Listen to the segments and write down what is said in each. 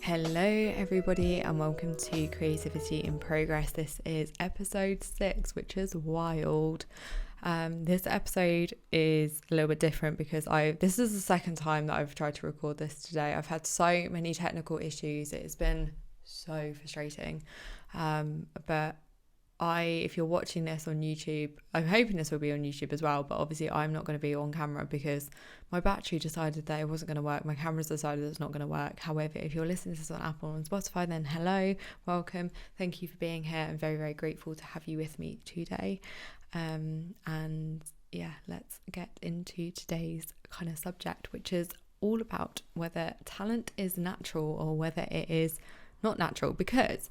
Hello everybody and welcome to Creativity in Progress. This is episode 6, which is wild. This episode is a little bit different because this is the second time that I've tried to record this today. I've had so many technical issues. It's been so frustrating. But if you're watching this on YouTube, I'm hoping this will be on YouTube as well, but obviously I'm not going to be on camera because my battery decided that it wasn't going to work. My camera's decided it's not going to work. However, if you're listening to this on Apple and Spotify, then hello, welcome. Thank you for being here. I'm very, very grateful to have you with me today. And yeah, let's get into today's kind of subject, which is all about whether talent is natural or whether it is not natural, because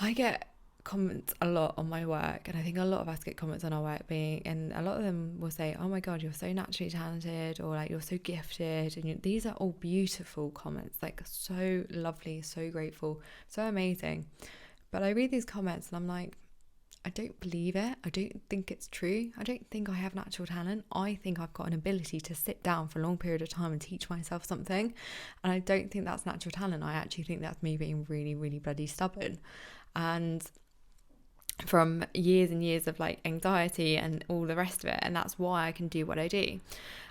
I get comments a lot on my work, and I think a lot of us get comments on our work and a lot of them will say, oh my god, you're so naturally talented, or like, you're so gifted, and these are all beautiful comments, like so lovely, so grateful, so amazing. But I read these comments and I'm like, I don't believe it. I don't think it's true. I don't think I have natural talent. I think I've got an ability to sit down for a long period of time and teach myself something, and I don't think that's natural talent. I actually think that's me being really, really bloody stubborn, and from years and years of like anxiety and all the rest of it, and that's why I can do what I do.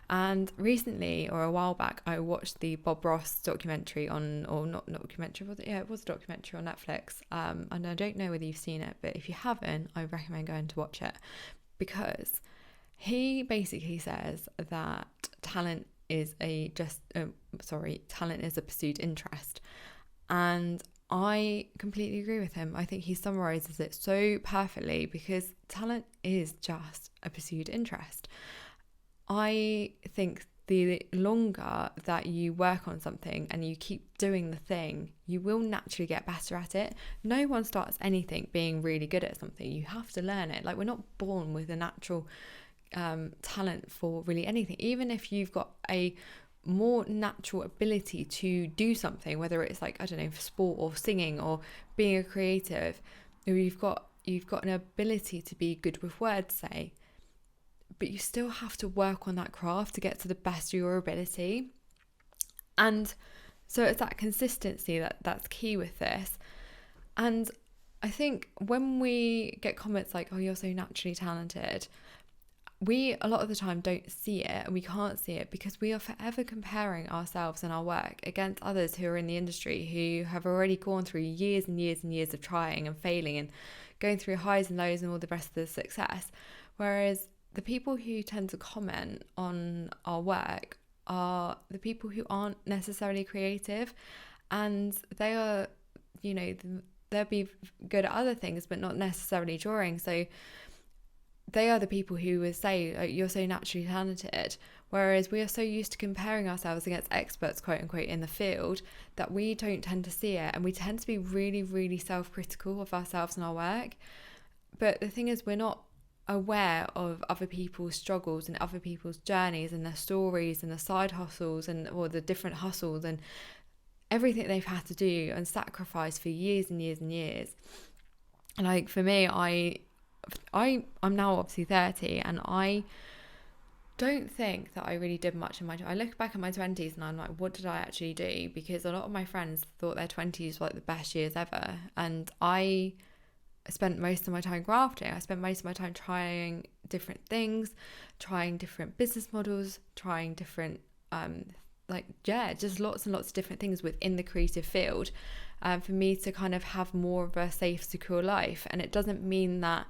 And recently, or a while back, I watched the Bob Ross documentary on, or not documentary, was it? Yeah, it was a documentary on Netflix. And I don't know whether you've seen it, but if you haven't, I recommend going to watch it, because he basically says that talent is a pursued interest. And I completely agree with him. I think he summarizes it so perfectly, because talent is just a pursued interest. I think the longer that you work on something and you keep doing the thing, you will naturally get better at it. No one starts anything being really good at something. You have to learn it. Like, we're not born with a natural talent for really anything. Even if you've got a more natural ability to do something, whether it's like, I don't know, for sport or singing or being a creative, or you've got an ability to be good with words, say, but you still have to work on that craft to get to the best of your ability. And so it's that consistency that's key with this. And I think when we get comments like, oh, you're so naturally talented, we a lot of the time don't see it, and we can't see it because we are forever comparing ourselves and our work against others who are in the industry, who have already gone through years and years and years of trying and failing and going through highs and lows and all the rest of the success. Whereas the people who tend to comment on our work are the people who aren't necessarily creative, and they are, they'll be good at other things but not necessarily drawing. So they are the people who would say, oh, you're so naturally talented, whereas we are so used to comparing ourselves against experts, quote unquote, in the field, that we don't tend to see it, and we tend to be really, really self-critical of ourselves and our work. But the thing is, we're not aware of other people's struggles and other people's journeys and their stories and the side hustles or the different hustles and everything they've had to do and sacrifice for years and years and years. And like, for me, I'm now obviously 30, and I don't think that I really did much in I look back at my 20s and I'm like, what did I actually do? Because a lot of my friends thought their 20s were like the best years ever, and I spent most of my time grafting. I spent most of my time trying different things, trying different business models, trying different just lots and lots of different things within the creative field, for me to kind of have more of a safe, secure life. And it doesn't mean that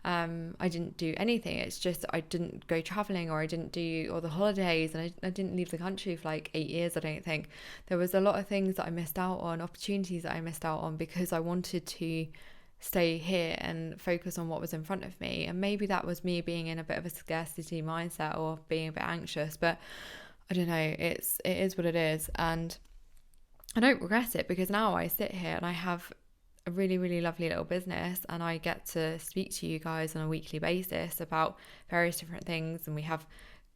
I didn't do anything. It's just I didn't go traveling, or I didn't do all the holidays, and I didn't leave the country for like 8 years. I don't think there was a lot of things that I missed out on, opportunities that I missed out on, because I wanted to stay here and focus on what was in front of me. And maybe that was me being in a bit of a scarcity mindset or being a bit anxious, but I don't know, it is what it is. And I don't regret it, because now I sit here and I have a really, really lovely little business, and I get to speak to you guys on a weekly basis about various different things, and we have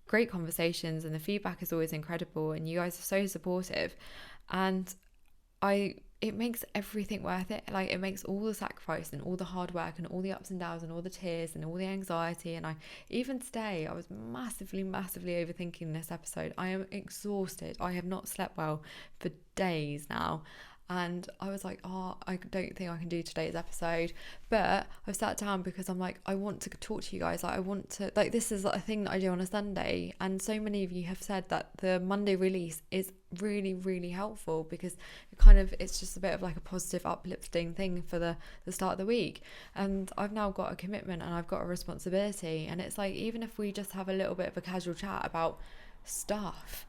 great conversations, and the feedback is always incredible, and you guys are so supportive. And I it makes everything worth it. Like, it makes all the sacrifice and all the hard work and all the ups and downs and all the tears and all the anxiety. And even today, I was massively overthinking this episode. I am exhausted. I have not slept well for days now. And I was like, oh, I don't think I can do today's episode. But I've sat down because I'm like, I want to talk to you guys. Like, I want to, like, this is a thing that I do on a Sunday. And so many of you have said that the Monday release is really helpful, because it's just a bit of like a positive, uplifting thing for the start of the week. And I've now got a commitment and I've got a responsibility. And it's like, even if we just have a little bit of a casual chat about stuff,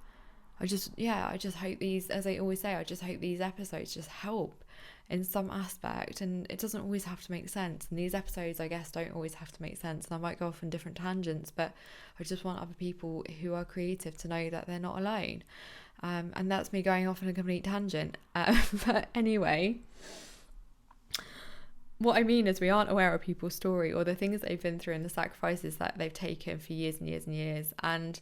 I just hope these, as I always say, I just hope these episodes just help in some aspect. And it doesn't always have to make sense. And these episodes, I guess, don't always have to make sense. And I might go off on different tangents, but I just want other people who are creative to know that they're not alone. And that's me going off on a complete tangent. But anyway, what I mean is, we aren't aware of people's story or the things they've been through and the sacrifices that they've taken for years and years and years. And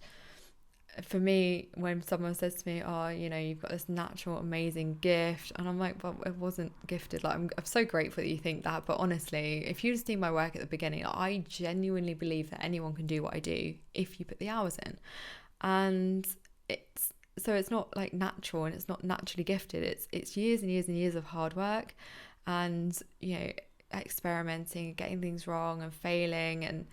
for me, when someone says to me, oh, you know, you've got this natural, amazing gift, and I'm like, well, it wasn't gifted. Like, I'm so grateful that you think that, but honestly, if you'd seen my work at the beginning, I genuinely believe that anyone can do what I do if you put the hours in. And it's not like natural, and it's not naturally gifted. It's years and years and years of hard work, and, you know, experimenting, getting things wrong and failing and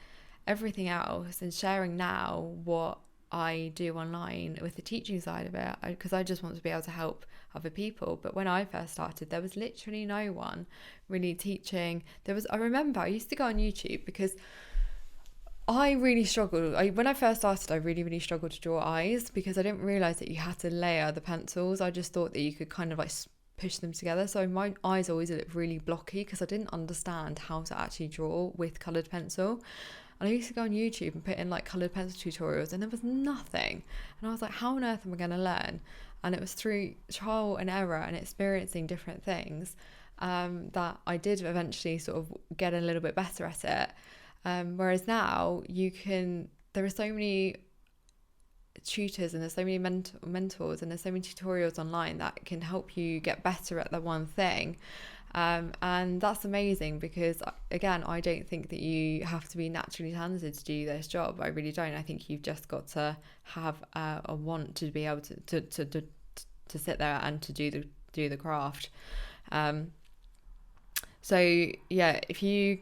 everything else, and sharing now what I do online with the teaching side of it, because I just want to be able to help other people. But when I first started, there was literally no one really teaching. I remember I used to go on YouTube because I really struggled. When I first started, I really struggled to draw eyes, because I didn't realise that you had to layer the pencils. I just thought that you could kind of like push them together. So my eyes always looked really blocky because I didn't understand how to actually draw with coloured pencil. And I used to go on YouTube and put in like coloured pencil tutorials, and there was nothing. And I was like, how on earth am I going to learn? And it was through trial and error and experiencing different things that I did eventually sort of get a little bit better at it. Whereas now there are so many tutors, and there's so many mentors, and there's so many tutorials online that can help you get better at the one thing. And that's amazing, because again, I don't think that you have to be naturally talented to do this job. I really don't. I think you've just got to have a want to be able to sit there and to do the craft. So yeah, if you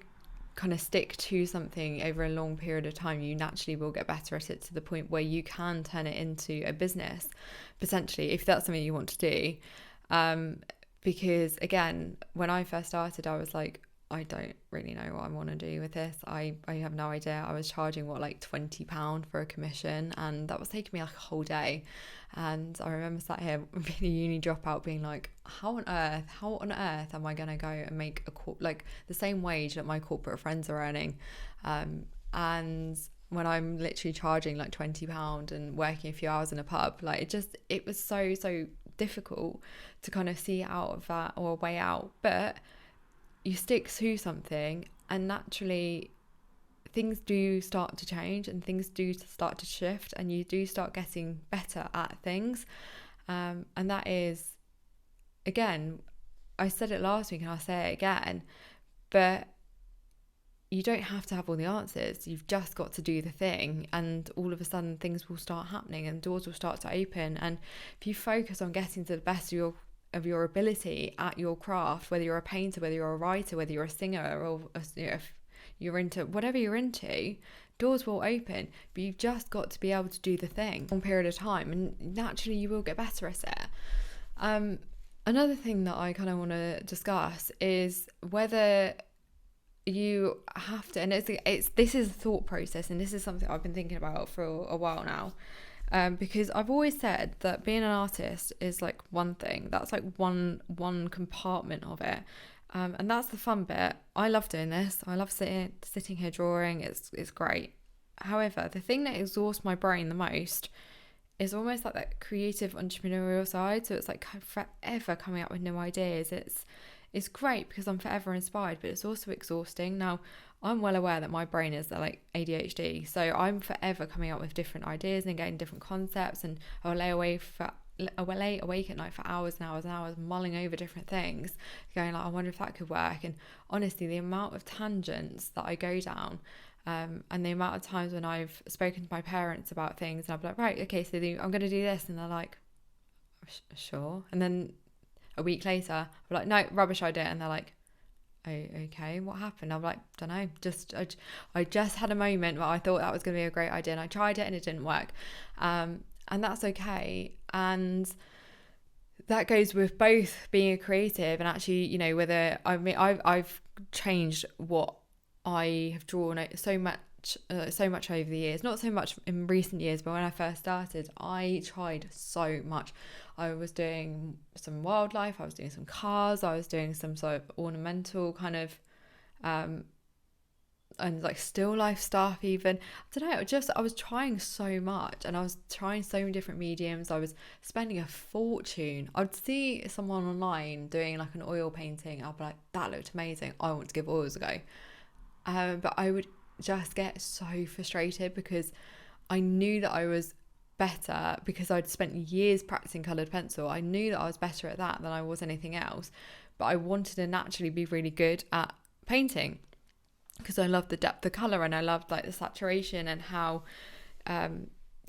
kind of stick to something over a long period of time, you naturally will get better at it, to the point where you can turn it into a business potentially, if that's something you want to do. Because again, when I first started, I was like, I don't really know what I want to do with this. I have no idea. I was charging like £20 for a commission, and that was taking me like a whole day. And I remember sat here being a uni dropout, being like, how on earth am I going to go and make like the same wage that my corporate friends are earning? And when I'm literally charging like £20 and working a few hours in a pub, like it was so difficult to kind of see out of that, or a way out. But you stick to something, and naturally things do start to change, and things do start to shift, and you do start getting better at things. And that is, again, I said it last week and I'll say it again, but you don't have to have all the answers. You've just got to do the thing, and all of a sudden things will start happening and doors will start to open. And if you focus on getting to the best of your ability at your craft, whether you're a painter, whether you're a writer, whether you're a singer, or if you're into whatever you're into, doors will open. But you've just got to be able to do the thing for a long period of time, and naturally you will get better at it. Another thing that I kind of want to discuss is whether you have to, and this is a thought process, and this is something I've been thinking about for a while now, because I've always said that being an artist is like one thing, that's like one compartment of it, and that's the fun bit. I love doing this. I love sitting here drawing. It's great. However, the thing that exhausts my brain the most is almost like that creative entrepreneurial side. So it's like forever coming up with new ideas. It's great because I'm forever inspired, but it's also exhausting. Now, I'm well aware that my brain is like ADHD, so I'm forever coming up with different ideas and getting different concepts, and I'll lay late awake at night for hours and hours and hours, mulling over different things, going like, I wonder if that could work. And honestly, the amount of tangents that I go down, and the amount of times when I've spoken to my parents about things, and I'll be like, right, okay, so I'm going to do this, and they're like, sure. And then a week later, I'm like, no, rubbish idea, and they're like, oh, okay, what happened? I'm like, don't know, I just had a moment where I thought that was going to be a great idea, and I tried it and it didn't work, and that's okay. And that goes with both being a creative and actually, you know, whether I've changed what I have drawn so much over the years. Not so much in recent years, but when I first started, I tried so much. I was doing some wildlife, I was doing some cars, I was doing some sort of ornamental kind of and like still life stuff even. I don't know, I was trying so much, and I was trying so many different mediums. I was spending a fortune. I'd see someone online doing like an oil painting, I'd be like, that looked amazing, I want to give oils a go. But I would just get so frustrated because I knew that I was better, because I'd spent years practicing coloured pencil. I knew that I was better at that than I was anything else, but I wanted to naturally be really good at painting because I loved the depth of colour, and I loved like the saturation and how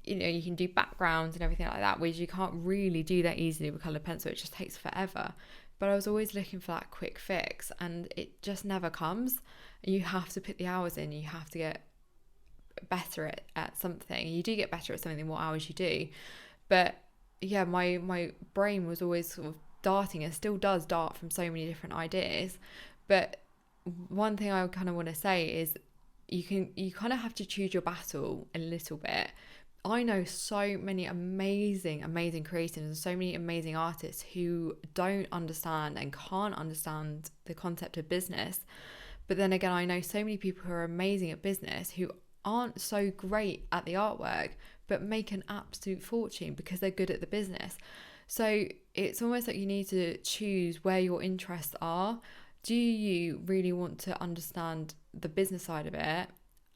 you know, you can do backgrounds and everything like that, whereas you can't really do that easily with coloured pencil. It just takes forever. But I was always looking for that quick fix, and it just never comes. You have to put the hours in, you have to get better at something. You do get better at something the more hours you do. But yeah, my brain was always sort of darting, and still does dart from so many different ideas. But one thing I kind of want to say is you kind of have to choose your battle a little bit. I know so many amazing creatives and so many amazing artists who don't understand and can't understand the concept of business. But then again, I know so many people who are amazing at business who aren't so great at the artwork, but make an absolute fortune because they're good at the business. So it's almost like you need to choose where your interests are. Do you really want to understand the business side of it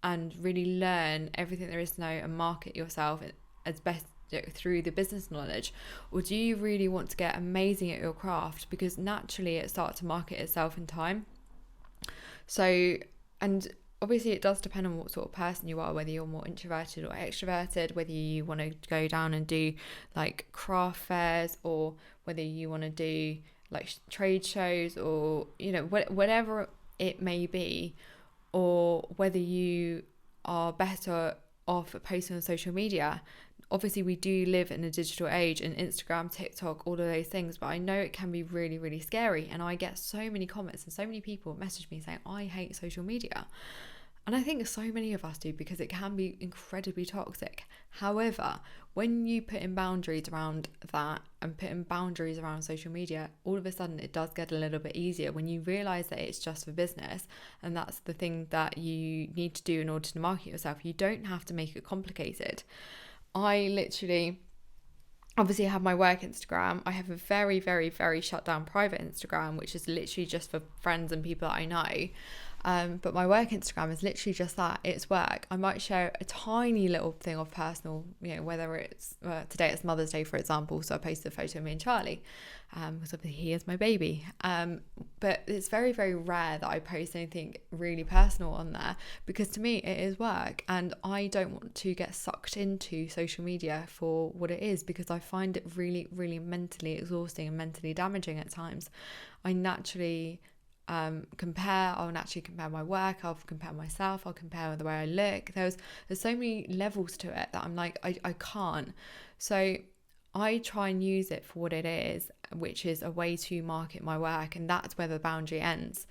and really learn everything there is to know and market yourself as best through the business knowledge? Or do you really want to get amazing at your craft, because naturally it starts to market itself in time? So, and obviously it does depend on what sort of person you are, whether you're more introverted or extroverted, whether you want to go down and do like craft fairs, or whether you want to do like trade shows, or you know, whatever it may be, or whether you are better off posting on social media. Obviously we do live in a digital age, and Instagram, TikTok, all of those things, but I know it can be really, really scary. And I get so many comments and so many people message me saying, I hate social media. And I think so many of us do, because it can be incredibly toxic. However, when you put in boundaries around that and put in boundaries around social media, all of a sudden it does get a little bit easier when you realise that it's just for business, and that's the thing that you need to do in order to market yourself. You don't have to make it complicated. I literally, obviously, I have my work Instagram. I have a very, very, very shut down private Instagram, which is literally just for friends and people that I know. But my work Instagram is literally just that. It's work. I might share a tiny little thing of personal, you know, whether it's today it's Mother's Day, for example. So I posted a photo of me and Charlie, because obviously he is my baby. But it's very, very rare that I post anything really personal on there, because to me it is work, and I don't want to get sucked into social media for what it is, because I find it really, really mentally exhausting and mentally damaging at times. I naturally I'll naturally compare my work, I'll compare myself, I'll compare the way I look. There's so many levels to it that I'm like, I can't. So I try and use it for what it is, which is a way to market my work, and that's where the boundary ends.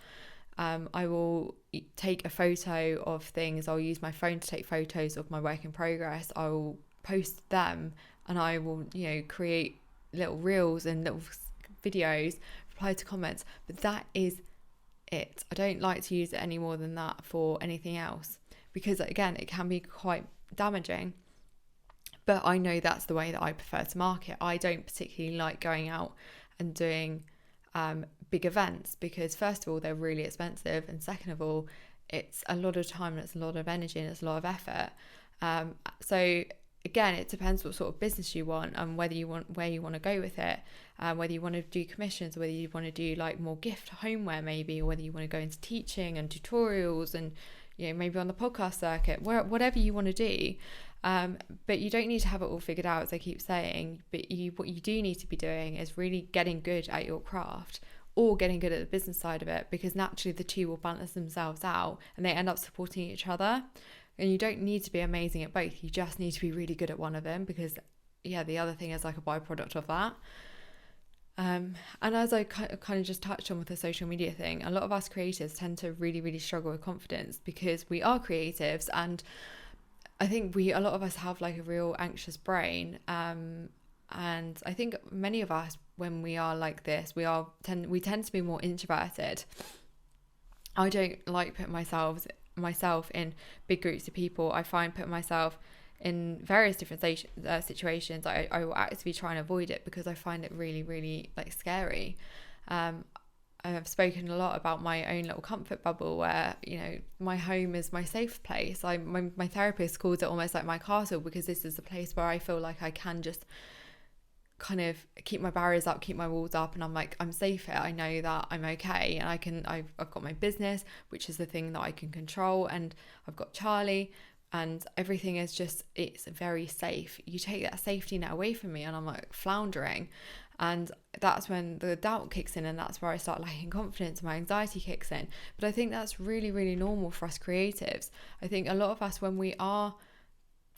I will take a photo of things, I'll use my phone to take photos of my work in progress, I will post them, and I will, you know, create little reels and little videos, reply to comments, but that is it. I don't like to use it any more than that for anything else, because again, it can be quite damaging. But I know that's the way that I prefer to market. I don't particularly like going out and doing big events, because first of all, they're really expensive, and second of all, it's a lot of time and it's a lot of energy and it's a lot of effort. So again, it depends what sort of business you want and where you want to go with it, whether you want to do commissions, whether you want to do like more gift homeware maybe, or whether you want to go into teaching and tutorials and, you know, maybe on the podcast circuit, whatever you want to do. But you don't need to have it all figured out, as I keep saying. But what you do need to be doing is really getting good at your craft, or getting good at the business side of it, because naturally the two will balance themselves out and they end up supporting each other. And you don't need to be amazing at both. You just need to be really good at one of them, because the other thing is like a byproduct of that. And as I kind of just touched on with the social media thing, a lot of us creatives tend to really, really struggle with confidence, because we are creatives, and I think a lot of us have like a real anxious brain. And I think many of us, when we are like this, we tend to be more introverted. I don't like putting myself in big groups of people. I find putting myself in various different situations, I will actively try and avoid it, because I find it really, really like scary. I've spoken a lot about my own little comfort bubble, where, you know, my home is my safe place. My therapist calls it almost like my castle, because this is a place where I feel like I can just kind of keep my barriers up, keep my walls up, and I'm like, I'm safe here. I know that I'm okay, and I've got my business, which is the thing that I can control, and I've got Charlie, and everything is just, it's very safe. You take that safety net away from me and I'm like floundering, and that's when the doubt kicks in, and that's where I start lacking confidence, my anxiety kicks in. But I think that's really, really normal for us creatives. I think a lot of us, when we are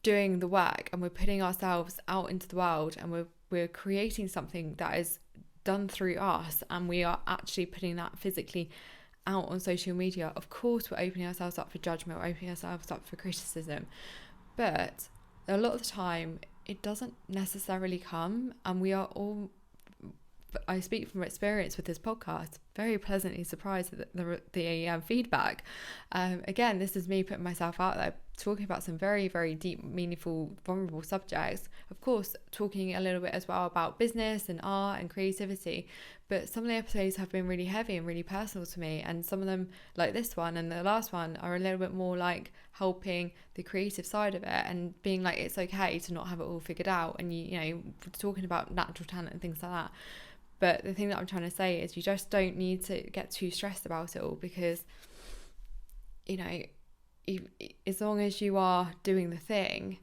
doing the work and we're putting ourselves out into the world, and we're creating something that is done through us, and we are actually putting that physically out on social media, of course we're opening ourselves up for judgment, we're opening ourselves up for criticism. But a lot of the time it doesn't necessarily come, and we are all, I speak from experience with this podcast, very pleasantly surprised at the feedback. Again, this is me putting myself out there, talking about some very, very deep, meaningful, vulnerable subjects. Of course, talking a little bit as well about business and art and creativity. But some of the episodes have been really heavy and really personal to me. And some of them, like this one and the last one, are a little bit more like helping the creative side of it, and being like, it's okay to not have it all figured out. And, you know, talking about natural talent and things like that. But the thing that I'm trying to say is, you just don't need to get too stressed about it all, because, you know, as long as you are doing the thing,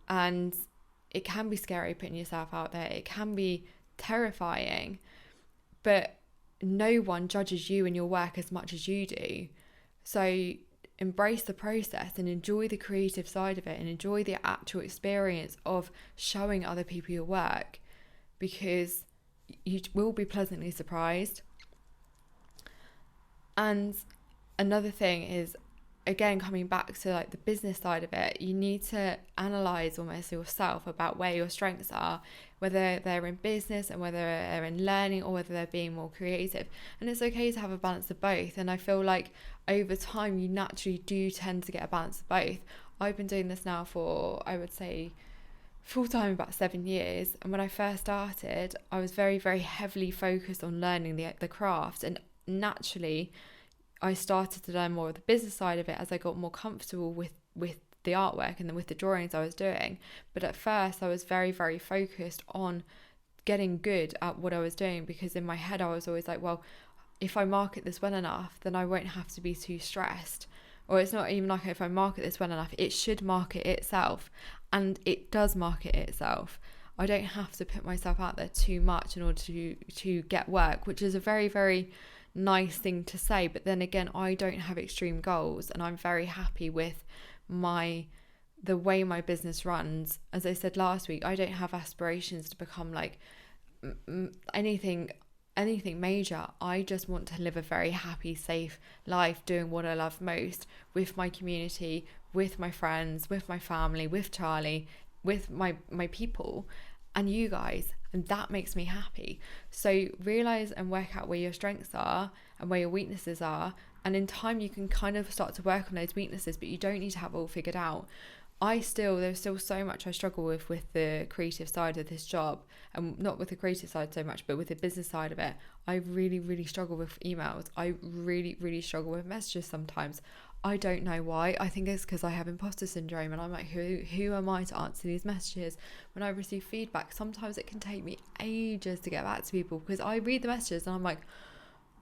and it can be scary putting yourself out there, it can be terrifying, but no one judges you and your work as much as you do. So embrace the process and enjoy the creative side of it, and enjoy the actual experience of showing other people your work, because you will be pleasantly surprised. And another thing is, again, coming back to like the business side of it, you need to analyze almost yourself about where your strengths are, whether they're in business and whether they're in learning, or whether they're being more creative. And it's okay to have a balance of both. And I feel like over time you naturally do tend to get a balance of both. I've been doing this now for, I would say, full-time about 7 years. And when I first started, I was very, very heavily focused on learning the craft, and naturally I started to learn more of the business side of it as I got more comfortable with the artwork and then with the drawings I was doing. But at first I was very, very focused on getting good at what I was doing, because in my head I was always like, well, if I market this well enough, then I won't have to be too stressed. Or it's not even like, if I market this well enough, it should market itself. And it does market itself. I don't have to put myself out there too much in order to get work, which is a very, very nice thing to say. But then again, I don't have extreme goals, and I'm very happy with the way my business runs. As I said last week, I don't have aspirations to become like anything major. I just want to live a very happy, safe life, doing what I love most, with my community, with my friends, with my family, with Charlie, with my people and you guys, and that makes me happy. So realize and work out where your strengths are and where your weaknesses are, and in time you can kind of start to work on those weaknesses, but you don't need to have it all figured out. There's still so much I struggle with the creative side of this job, and not with the creative side so much, but with the business side of it. I really, really struggle with emails. I really, really struggle with messages sometimes. I don't know why. I think it's because I have imposter syndrome, and I'm like, who am I to answer these messages? When I receive feedback, sometimes it can take me ages to get back to people, because I read the messages and I'm like,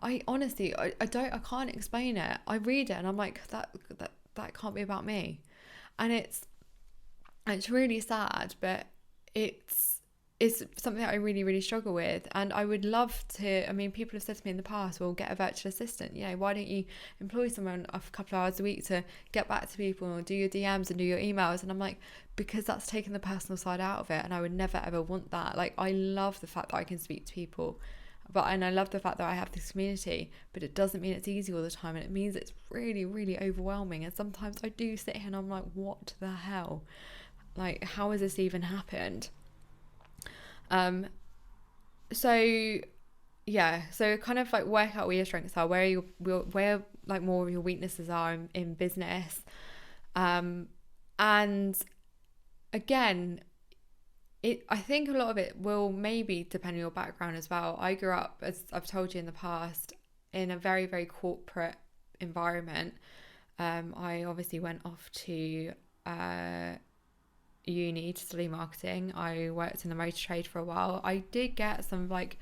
I honestly, I can't explain it. I read it and I'm like, that can't be about me. And it's really sad, but it's something that I really, really struggle with. And I would love to, I mean, people have said to me in the past, well, get a virtual assistant. You know, why don't you employ someone a couple of hours a week to get back to people and do your DMs and do your emails? And I'm like, because that's taken the personal side out of it, and I would never ever want that. Like, I love the fact that I can speak to people, and I love the fact that I have this community, but it doesn't mean it's easy all the time, and it means it's really, really overwhelming. And sometimes I do sit here and I'm like, what the hell? Like, how has this even happened? So kind of like work out where your strengths are, where like more of your weaknesses are in business. And again, I think a lot of it will maybe depend on your background as well. I grew up, as I've told you in the past, in a very, very corporate environment. I obviously went off to uni to study marketing. I worked in the motor trade for a while. I did get some like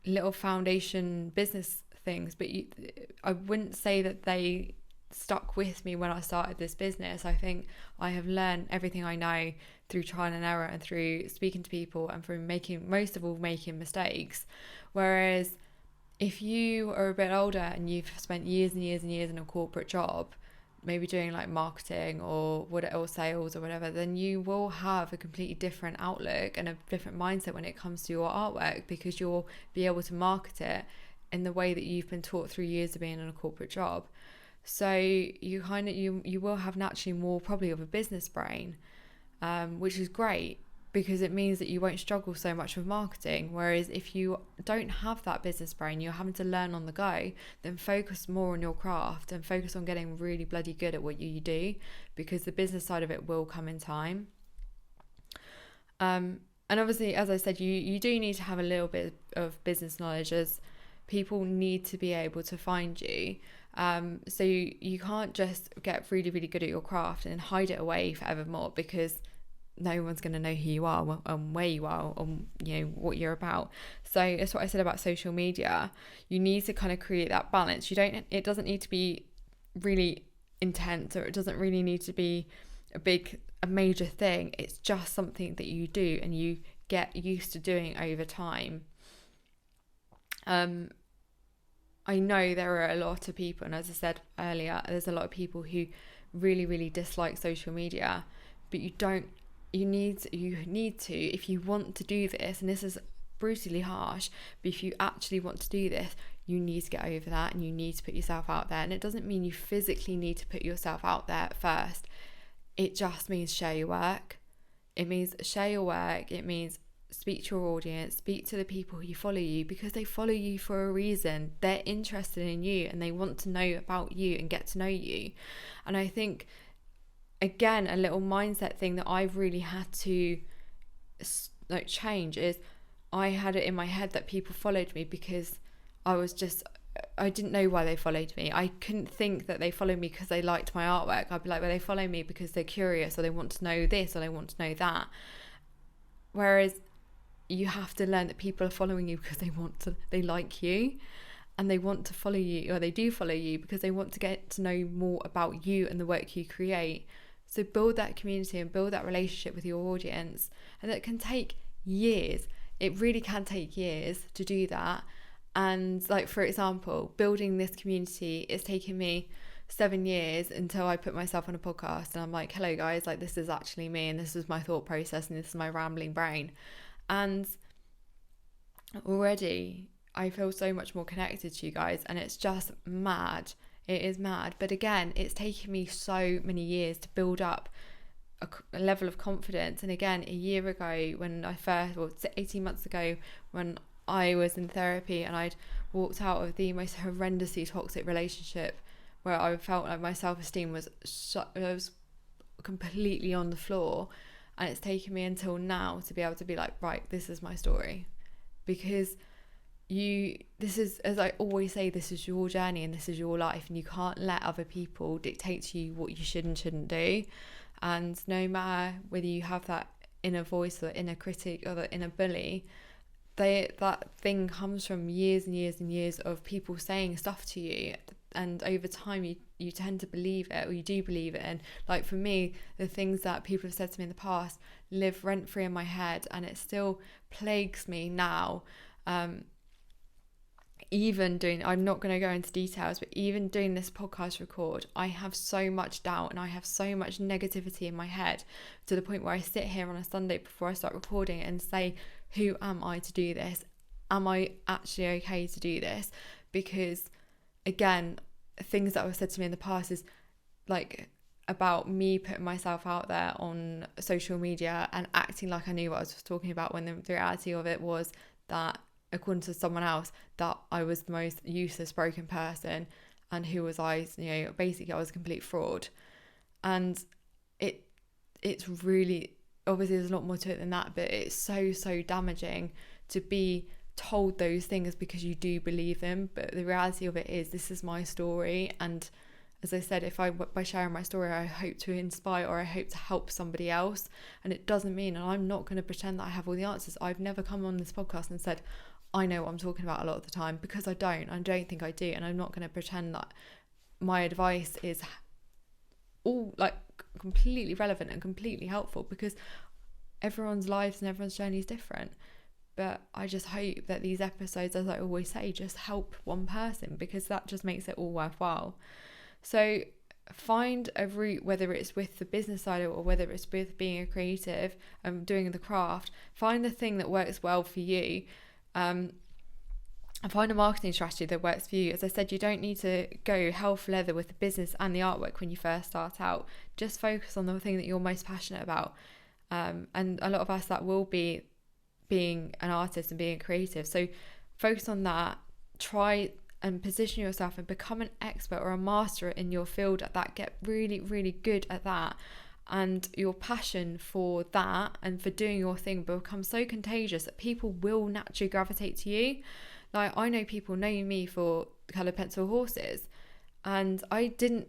little foundation business things, but I wouldn't say that they stuck with me when I started this business. I think I have learned everything I know through trial and error and through speaking to people and through making mistakes. Whereas if you are a bit older and you've spent years and years and years in a corporate job, maybe doing like marketing or sales or whatever, then you will have a completely different outlook and a different mindset when it comes to your artwork, because you'll be able to market it in the way that you've been taught through years of being in a corporate job. So you will have naturally more probably of a business brain, which is great, because it means that you won't struggle so much with marketing. Whereas if you don't have that business brain, you're having to learn on the go, then focus more on your craft and focus on getting really bloody good at what you do, because the business side of it will come in time. And obviously, as I said, you do need to have a little bit of business knowledge, as people need to be able to find you. So you can't just get really, really good at your craft and hide it away forevermore, because no one's going to know who you are and where you are and what you're about. So that's what I said about social media. You need to kind of create that balance. It doesn't need to be really intense, or it doesn't really need to be a major thing. It's just something that you do and you get used to doing over time. I know there are a lot of people, and as I said earlier, there's a lot of people who really, really dislike social media, but you need to, if you want to do this, and this is brutally harsh, but if you actually want to do this, you need to get over that, and you need to put yourself out there. And it doesn't mean you physically need to put yourself out there first. It just means share your work. It means share your work. It means speak to your audience, speak to the people who follow you, because they follow you for a reason. They're interested in you and they want to know about you and get to know you. And I think, again, a little mindset thing that I've really had to change is, I had it in my head that people followed me because I didn't know why they followed me. I couldn't think that they followed me because they liked my artwork. I'd be like, well, they follow me because they're curious, or they want to know this, or they want to know that. Whereas you have to learn that people are following you because they like you, and they want to follow you, or they do follow you because they want to get to know more about you and the work you create. So build that community and build that relationship with your audience. And that can take years. It really can take years to do that. And like, for example, building this community, it's taken me 7 years until I put myself on a podcast and I'm like, hello guys, like, this is actually me, and this is my thought process, and this is my rambling brain. And already I feel so much more connected to you guys, and it's just mad. It is mad. But again, it's taken me so many years to build up a level of confidence. And again, a year ago when 18 months ago when I was in therapy and I'd walked out of the most horrendously toxic relationship, where I felt like my self-esteem was completely on the floor, and it's taken me until now to be able to be like, right, this is my story. Because this is, as I always say, this is your journey and this is your life, and you can't let other people dictate to you what you should and shouldn't do. And no matter whether you have that inner voice or inner critic or the inner bully, that thing comes from years and years and years of people saying stuff to you, and over time you tend to believe it, or you do believe it. And like for me, the things that people have said to me in the past live rent free in my head, and it still plagues me now. Even doing, I'm not going to go into details, but even doing this podcast record, I have so much doubt and I have so much negativity in my head, to the point where I sit here on a Sunday before I start recording and say, who am I to do this? Am I actually okay to do this? Because again, things that were said to me in the past is like about me putting myself out there on social media and acting like I knew what I was talking about, when the reality of it was that, according to someone else, that I was the most useless, broken person, and who was I? Basically I was a complete fraud. And it's really, obviously there's a lot more to it than that, but it's so damaging to be told those things because you do believe them. But the reality of it is, this is my story, and as I said, by sharing my story, I hope to inspire, or I hope to help somebody else. And it doesn't mean, and I'm not going to pretend that I have all the answers. I've never come on this podcast and said I know what I'm talking about a lot of the time, because I don't think I do. And I'm not going to pretend that my advice is all like completely relevant and completely helpful, because everyone's lives and everyone's journey is different. But I just hope that these episodes, as I always say, just help one person, because that just makes it all worthwhile. So find a route, whether it's with the business side or whether it's with being a creative and doing the craft. Find the thing that works well for you, and find a marketing strategy that works for you. As I said, you don't need to go hell for leather with the business and the artwork when you first start out. Just focus on the thing that you're most passionate about. And a lot of us, that will be being an artist and being creative. So focus on that. Try and position yourself and become an expert or a master in your field at that. Get really, really good at that. And your passion for that and for doing your thing will become so contagious that people will naturally gravitate to you. Like, I know people know me for coloured pencil horses, and I didn't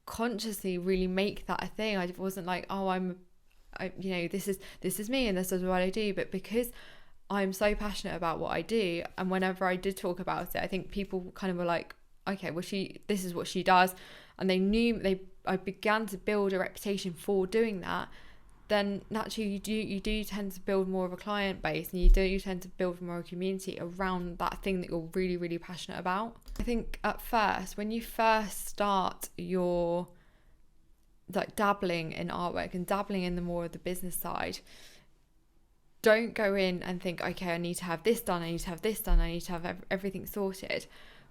consciously really make that a thing. I wasn't like, oh, this is me and this is what I do. But because I'm so passionate about what I do, and whenever I did talk about it, I think people kind of were like, okay, well, this is what she does, and I began to build a reputation for doing that. Then naturally you do tend to build more of a client base, and you tend to build more of a community around that thing that you're really, really passionate about. I think at first, when you first start your like dabbling in artwork and dabbling in the more of the business side, don't go in and think, okay, I need to have this done, I need to have this done, I need to have everything sorted.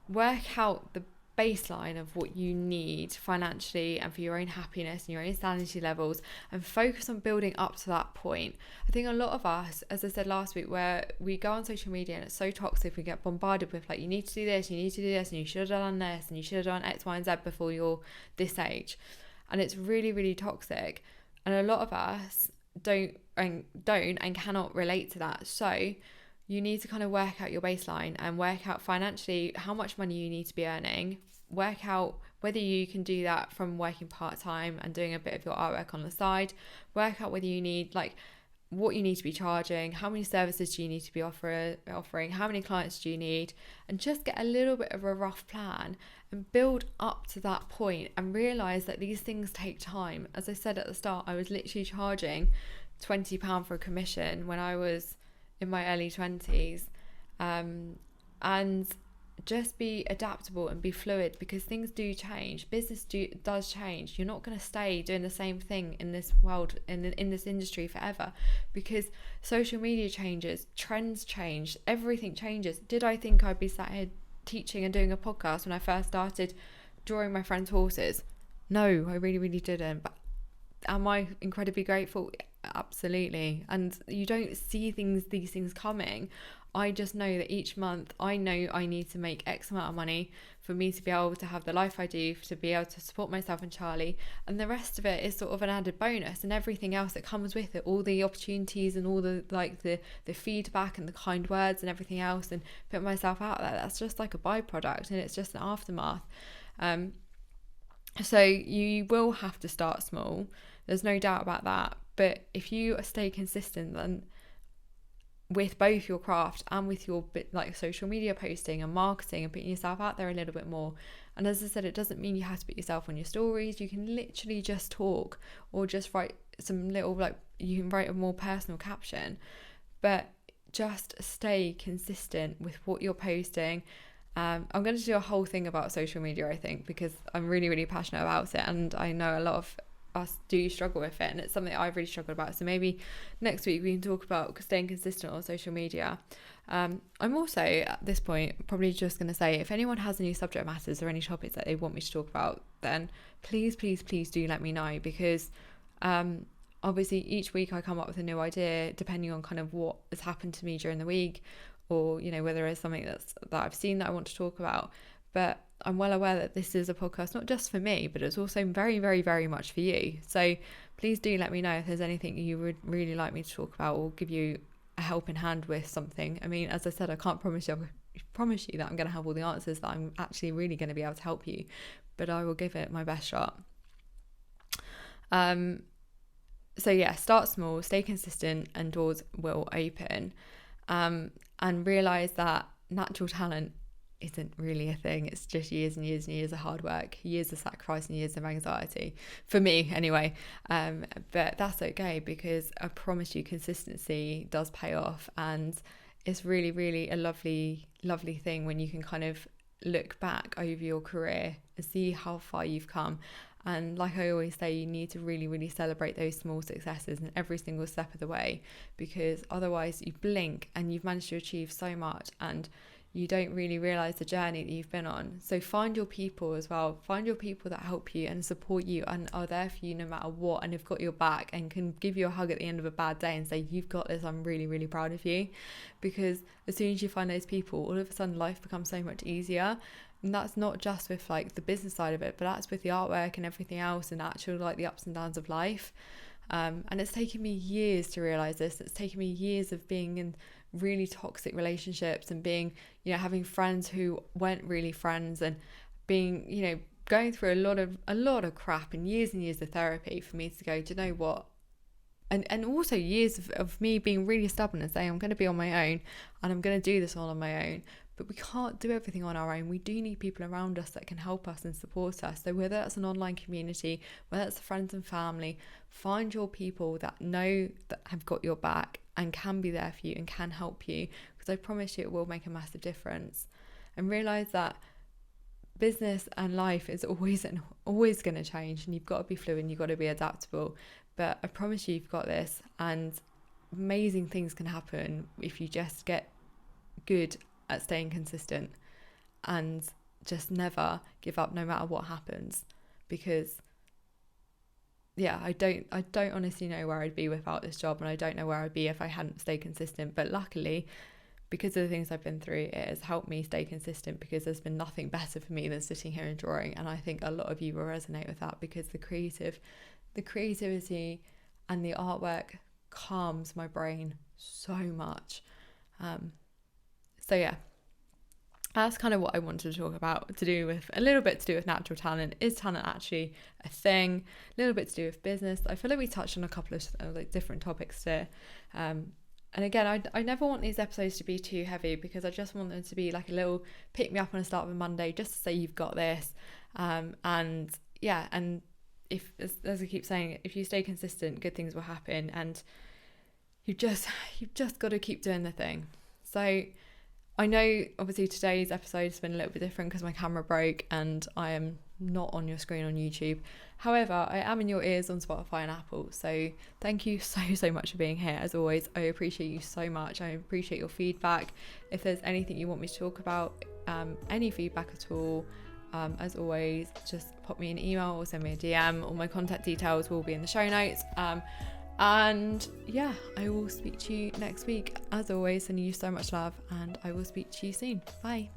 Work out the baseline of what you need financially and for your own happiness and your own sanity levels, and focus on building up to that point. I think a lot of us, as I said last week, where we go on social media and it's so toxic, we get bombarded with like, you need to do this, you need to do this, and you should have done this, and you should have done X, Y, and Z before you're this age. And it's really, really toxic. And a lot of us don't and cannot relate to that. So you need to kind of work out your baseline and work out financially how much money you need to be earning. Work out whether you can do that from working part-time and doing a bit of your artwork on the side. Work out whether you need, like, what you need to be charging, how many services do you need to be offering, how many clients do you need, and just get a little bit of a rough plan and build up to that point, and realise that these things take time. As I said at the start, I was literally charging £20 for a commission when I was in my early 20s, and just be adaptable and be fluid, because things do change. Business does change. You're not going to stay doing the same thing in this world, in this industry forever, because social media changes, trends change, everything changes. Did I think I'd be sat here teaching and doing a podcast when I first started drawing my friends' horses? No, I really, really didn't. But am I incredibly grateful? Absolutely. And you don't see these things coming. I just know that each month I know I need to make X amount of money for me to be able to have the life I do, to be able to support myself and Charlie, and the rest of it is sort of an added bonus, and everything else that comes with it, all the opportunities and all the the feedback and the kind words and everything else, and put myself out there, that's just like a byproduct, and it's just an aftermath. So you will have to start small, there's no doubt about that, but if you stay consistent, then with both your craft and with your social media posting and marketing and putting yourself out there a little bit more. And as I said, it doesn't mean you have to put yourself on your stories. You can literally just talk, or just write some little, you can write a more personal caption, but just stay consistent with what you're posting. I'm going to do a whole thing about social media, I think, because I'm really, really passionate about it, and I know a lot of us do struggle with it, and it's something I've really struggled about. So maybe next week we can talk about staying consistent on social media. I'm also at this point probably just going to say, if anyone has any subject matters or any topics that they want me to talk about, then please do let me know, because obviously each week I come up with a new idea depending on kind of what has happened to me during the week, or whether it's something that I've seen that I want to talk about. But I'm well aware that this is a podcast not just for me, but it's also very, very, very much for you. So please do let me know if there's anything you would really like me to talk about, or give you a helping hand with something. I mean, as I said, I can't promise you that I'm going to have all the answers, that I'm actually really going to be able to help you, but I will give it my best shot. So yeah, start small, stay consistent, and doors will open. And realise that natural talent isn't really a thing. It's just years and years and years of hard work, years of sacrifice, and years of anxiety, for me anyway. But that's okay, because I promise you consistency does pay off, and it's really, really a lovely thing when you can kind of look back over your career and see how far you've come. And like I always say, you need to really, really celebrate those small successes in every single step of the way, because otherwise you blink and you've managed to achieve so much, and you don't really realise the journey that you've been on. So find your people as well. Find your people that help you and support you and are there for you no matter what, and have got your back and can give you a hug at the end of a bad day and say, you've got this, I'm really, really proud of you. Because as soon as you find those people, all of a sudden life becomes so much easier. And that's not just with the business side of it, but that's with the artwork and everything else, and actual the ups and downs of life. And it's taken me years to realise this. It's taken me years of being in really toxic relationships, and being, having friends who weren't really friends, and being, going through a lot of crap, and years of therapy for me to go, do you know what? And also years of me being really stubborn and saying, I'm going to be on my own, and I'm going to do this all on my own. But we can't do everything on our own. We do need people around us that can help us and support us. So whether that's an online community, whether that's friends and family, find your people that know that have got your back and can be there for you and can help you, because I promise you it will make a massive difference. And realise that business and life is always going to change, and you've got to be fluid and you've got to be adaptable. But I promise you've got this, and amazing things can happen if you just get good at staying consistent and just never give up no matter what happens. Because I don't honestly know where I'd be without this job, and I don't know where I'd be if I hadn't stayed consistent. But luckily, because of the things I've been through, it has helped me stay consistent, because there's been nothing better for me than sitting here and drawing. And I think a lot of you will resonate with that, because the creativity and the artwork calms my brain so much. So yeah, that's kind of what I wanted to talk about, a little bit to do with natural talent. Is talent actually a thing? A little bit to do with business. I feel like we touched on a couple of different topics there. And again, I never want these episodes to be too heavy, because I just want them to be like a little pick me up on the start of a Monday, just to say you've got this. And if, as I keep saying, if you stay consistent, good things will happen, and you've just got to keep doing the thing. So I know obviously today's episode has been a little bit different because my camera broke and I am not on your screen on YouTube. However, I am in your ears on Spotify and Apple. So thank you so much for being here. As always, I appreciate you so much. I appreciate your feedback. If there's anything you want me to talk about, any feedback at all, as always, just pop me an email or send me a DM. All my contact details will be in the show notes. And yeah, I will speak to you next week. As always, sending you so much love, and I will speak to you soon. Bye.